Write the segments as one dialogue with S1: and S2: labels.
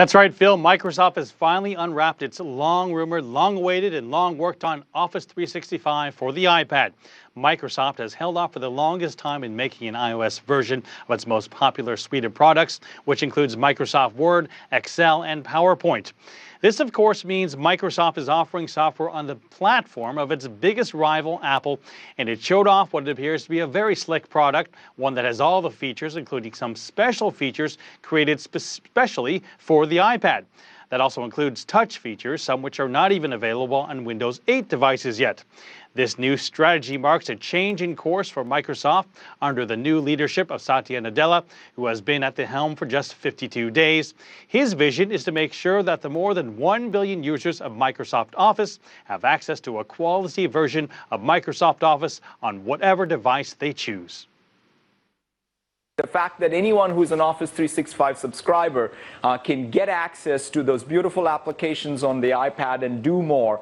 S1: That's right, Phil. Microsoft has finally unwrapped its long-rumored, long-awaited, and long-worked-on Office 365 for the iPad. Microsoft has held off for the longest time in making an iOS version of its most popular suite of products, which includes Microsoft Word, Excel, and PowerPoint. This, of course, means Microsoft is offering software on the platform of its biggest rival, Apple, and it showed off what it appears to be a very slick product, one that has all the features, including some special features created specially for the iPad. That also includes touch features, some which are not even available on Windows 8 devices yet. This new strategy marks a change in course for Microsoft under the new leadership of Satya Nadella, who has been at the helm for just 52 days. His vision is to make sure that the more than 1 billion users of Microsoft Office have access to a quality version of Microsoft Office on whatever device they choose.
S2: The fact that anyone who's an Office 365 subscriber can get access to those beautiful applications on the iPad and do more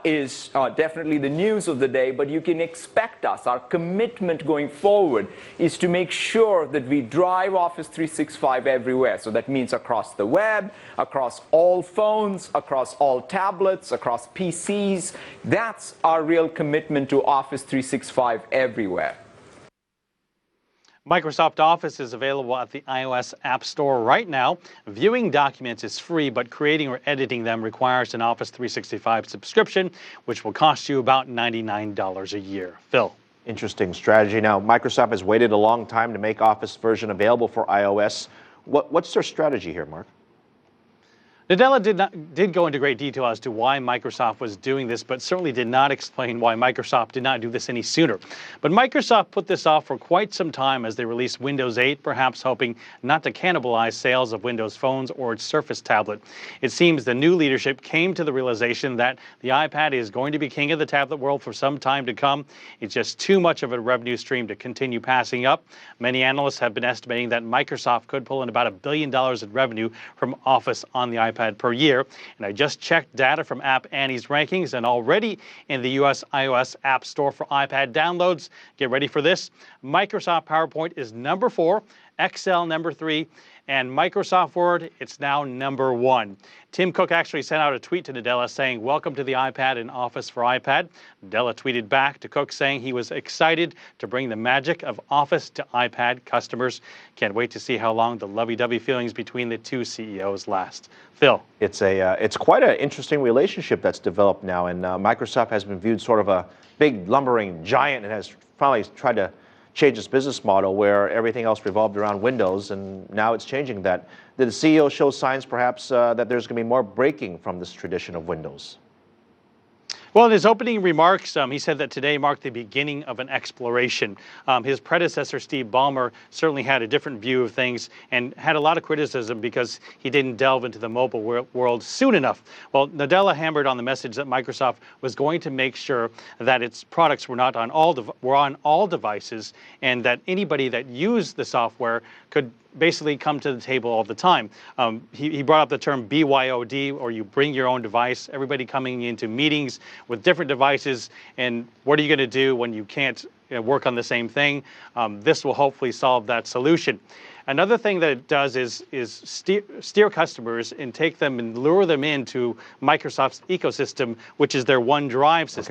S2: is definitely the news of the day. But you can expect us, our commitment going forward is to make sure that we drive Office 365 everywhere. So that means across the web, across all phones, across all tablets, across PCs. That's our real commitment to Office 365 everywhere.
S1: Microsoft Office is available at the iOS App Store right now. Viewing documents is free, but creating or editing them requires an Office 365 subscription, which will cost you about $99 a year. Phil.
S3: Interesting strategy. Now, Microsoft has waited a long time to make Office version available for iOS. What's their strategy here, Mark?
S1: Nadella did go into great detail as to why Microsoft was doing this, but certainly did not explain why Microsoft did not do this any sooner. But Microsoft put this off for quite some time as they released Windows 8, perhaps hoping not to cannibalize sales of Windows phones or its Surface tablet. It seems the new leadership came to the realization that the iPad is going to be king of the tablet world for some time to come. It's just too much of a revenue stream to continue passing up. Many analysts have been estimating that Microsoft could pull in about $1 billion in revenue from Office on the iPad per year. And I just checked data from App Annie's rankings, and already in the US iOS App Store for iPad downloads, get ready for this, Microsoft PowerPoint is number 4, Excel number 3, and Microsoft Word, it's now number 1. Tim Cook actually sent out a tweet to Nadella saying, "Welcome to the iPad and Office for iPad." Nadella tweeted back to Cook saying he was excited to bring the magic of Office to iPad customers. Can't wait to see how long the lovey-dovey feelings between the two CEOs last. Phil.
S3: It's quite an interesting relationship that's developed now, and Microsoft has been viewed sort of a big lumbering giant and has finally tried to change its business model where everything else revolved around Windows, and now it's changing that. Did the CEO show signs perhaps that there's going to be more breaking from this tradition of Windows?
S1: Well, in his opening remarks, he said that today marked the beginning of an exploration. His predecessor, Steve Ballmer, certainly had a different view of things and had a lot of criticism because he didn't delve into the mobile world soon enough. Well, Nadella hammered on the message that Microsoft was going to make sure that its products were on all devices, and that anybody that used the software could basically come to the table all the time. He brought up the term BYOD, or you bring your own device, everybody coming into meetings with different devices, and what are you going to do when you can't work on the same thing? This will hopefully solve that solution. Another thing that it does is steer customers and take them and lure them into Microsoft's ecosystem, which is their OneDrive system.